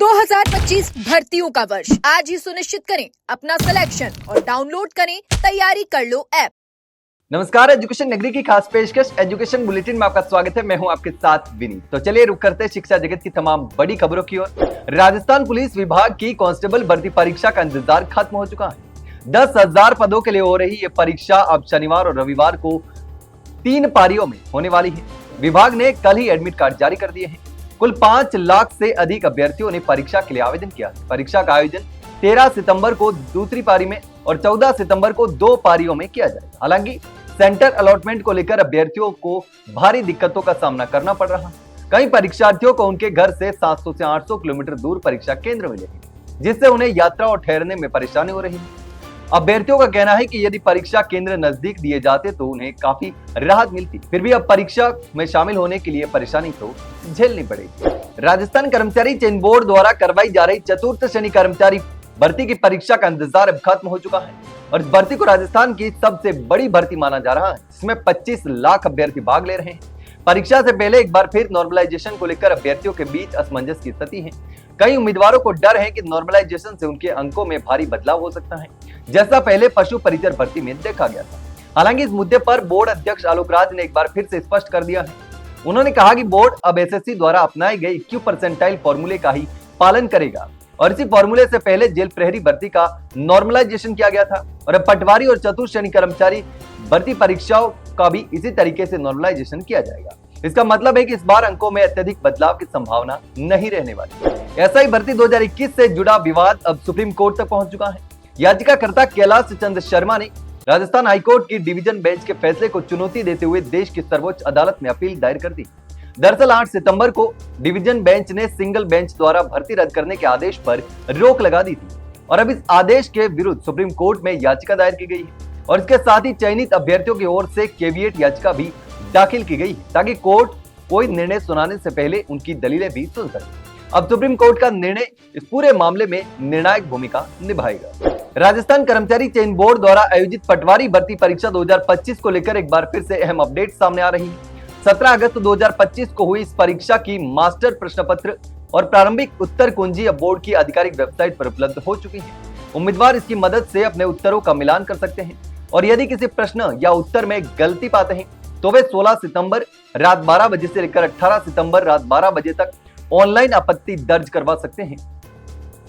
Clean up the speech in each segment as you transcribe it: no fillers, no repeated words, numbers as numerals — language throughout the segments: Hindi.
2025 भर्तियों का वर्ष आज ही सुनिश्चित करें अपना सिलेक्शन और डाउनलोड करें तैयारी कर लो ऐप। नमस्कार, एजुकेशन नगरी की खास पेशकश एजुकेशन बुलेटिन में आपका स्वागत है। मैं हूं आपके साथ विनीत। तो चलिए रुक करते हैं शिक्षा जगत की तमाम बड़ी खबरों की ओर। राजस्थान पुलिस विभाग की कांस्टेबल भर्ती परीक्षा का इंतजार खत्म हो चुका है। 10,000 पदों के लिए हो रही ये परीक्षा अब शनिवार और रविवार को 3 पारियों में होने वाली है। विभाग ने कल ही एडमिट कार्ड जारी कर दिए हैं। कुल 5 लाख से अधिक अभ्यर्थियों ने परीक्षा के लिए आवेदन किया है। परीक्षा का आयोजन 13 सितंबर को दूसरी पारी में और 14 सितंबर को 2 पारियों में किया जाएगा। हालांकि सेंटर अलॉटमेंट को लेकर अभ्यर्थियों को भारी दिक्कतों का सामना करना पड़ रहा है। कई परीक्षार्थियों को उनके घर से 700 से 800 किलोमीटर दूर परीक्षा केंद्र मिले हैं, जिससे उन्हें यात्रा और ठहरने में परेशानी हो रही है। अभ्यर्थियों का कहना है कि यदि परीक्षा केंद्र नजदीक दिए जाते तो उन्हें काफी राहत मिलती। फिर भी अब परीक्षा में शामिल होने के लिए परेशानी तो झेलनी पड़ेगी। राजस्थान कर्मचारी चयन बोर्ड द्वारा करवाई जा रही चतुर्थ श्रेणी कर्मचारी भर्ती की परीक्षा का इंतजार अब खत्म हो चुका है और इस भर्ती को राजस्थान की सबसे बड़ी भर्ती माना जा रहा है, जिसमें 25 लाख अभ्यर्थी भाग ले रहे हैं। परीक्षा से पहले एक बार फिर नॉर्मलाइजेशन को लेकर अभ्यर्थियों के बीच असमंजस की स्थिति है। कई उम्मीदवारों को डर है कि नॉर्मलाइजेशन से उनके अंकों में भारी बदलाव हो सकता है, जैसा पहले पशु परिचर भर्ती में देखा गया था। हालांकि इस मुद्दे पर बोर्ड अध्यक्ष आलोक राज ने एक बार फिर से स्पष्ट कर दिया है। उन्होंने कहा कि बोर्ड अब एसएससी द्वारा अपनाए गए इक्यू परसेंटाइल फॉर्मूले का ही पालन करेगा और इसी फॉर्मूले से पहले जेल प्रहरी भर्ती का नॉर्मलाइजेशन किया गया था और अब पटवारी और चतुर्थ श्रेणी कर्मचारी भर्ती परीक्षाओं का भी इसी तरीके से नॉर्मलाइजेशन किया जाएगा। इसका मतलब है कि इस बार अंकों में अत्यधिक बदलाव की संभावना नहीं रहने वाली। एसआई भर्ती 2021 से जुड़ा विवाद अब सुप्रीम कोर्ट तक पहुंच चुका है। याचिकाकर्ता कैलाश चंद्र शर्मा ने राजस्थान हाईकोर्ट की डिवीजन बेंच के फैसले को चुनौती देते हुए देश की सर्वोच्च अदालत में अपील दायर कर दी। दरअसल 8 सितंबर को डिवीजन बेंच ने सिंगल बेंच द्वारा भर्ती रद्द करने के आदेश पर रोक लगा दी थी और अब इस आदेश के विरुद्ध सुप्रीम कोर्ट में याचिका दायर की गई है और इसके साथ ही चयनित अभ्यर्थियों की ओर से कैविएट याचिका भी दाखिल की गई है, ताकि कोर्ट कोई निर्णय सुनाने से पहले उनकी दलीलें भी सुन सके। अब सुप्रीम कोर्ट का निर्णय इस पूरे मामले में निर्णायक भूमिका निभाएगा। राजस्थान कर्मचारी चयन बोर्ड द्वारा आयोजित पटवारी भर्ती परीक्षा 2025 को लेकर एक बार फिर से अहम अपडेट सामने आ रही है। 17 अगस्त 2025 को हुई इस परीक्षा की मास्टर प्रश्न पत्र और प्रारंभिक उत्तर कुंजी अब बोर्ड की आधिकारिक वेबसाइट पर उपलब्ध हो चुकी है। उम्मीदवार इसकी मदद से अपने उत्तरों का मिलान कर सकते हैं और यदि किसी प्रश्न या उत्तर में गलती पाते हैं तो वे 16 सितंबर रात 12 बजे से लेकर 18 सितंबर रात 12 बजे तक ऑनलाइन आपत्ति दर्ज करवा सकते हैं।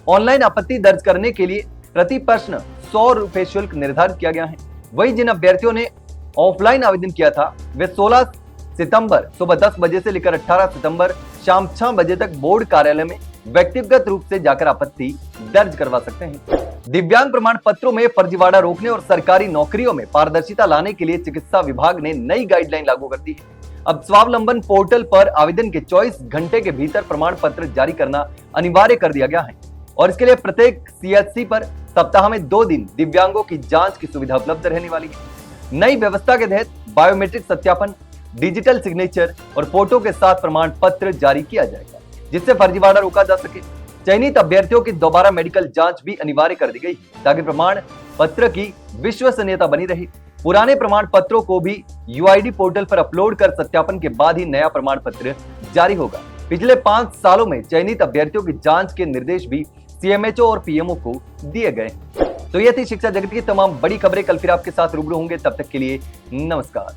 ऑनलाइन आपत्ति दर्ज करने के लिए प्रति प्रश्न 100 रुपए शुल्क निर्धारित किया गया है। वही जिन अभ्यर्थियों ने ऑफलाइन आवेदन किया था वे 16 सितंबर सुबह 10 बजे से लेकर 18 सितंबर शाम 6 बजे तक बोर्ड कार्यालय में व्यक्तिगत रूप से जाकर आपत्ति दर्ज करवा सकते हैं। दिव्यांग प्रमाण पत्रों में फर्जीवाड़ा रोकने और सरकारी नौकरियों में पारदर्शिता लाने के लिए चिकित्सा विभाग ने नई गाइडलाइन लागू कर दी है। अब स्वावलंबन पोर्टल पर आवेदन के 24 घंटे के भीतर प्रमाण पत्र जारी करना अनिवार्य कर दिया गया है और इसके लिए प्रत्येक सीएचसी पर सप्ताह में 2 दिन दिव्यांगों की जांच की सुविधा उपलब्ध रहने वाली है। नई व्यवस्था के तहत बायोमेट्रिक सत्यापन, डिजिटल सिग्नेचर और फोटो के साथ प्रमाण पत्र जारी किया जाएगा, जिससे फर्जीवाड़ा रोका जा सके। चयनित अभ्यर्थियों की दोबारा मेडिकल जांच भी अनिवार्य कर दी गई ताकि प्रमाण पत्र की विश्वसनीयता बनी रहे। पुराने प्रमाण पत्रों को भी यूआईडी पोर्टल पर अपलोड कर सत्यापन के बाद ही नया प्रमाण पत्र जारी होगा। पिछले 5 सालों में चयनित अभ्यर्थियों की जांच के निर्देश भी सीएमएचओ और पीएमओ को दिए गए। तो ये थी शिक्षा जगत की तमाम बड़ी खबरें। कल फिर आपके साथ रूबरू होंगे, तब तक के लिए नमस्कार।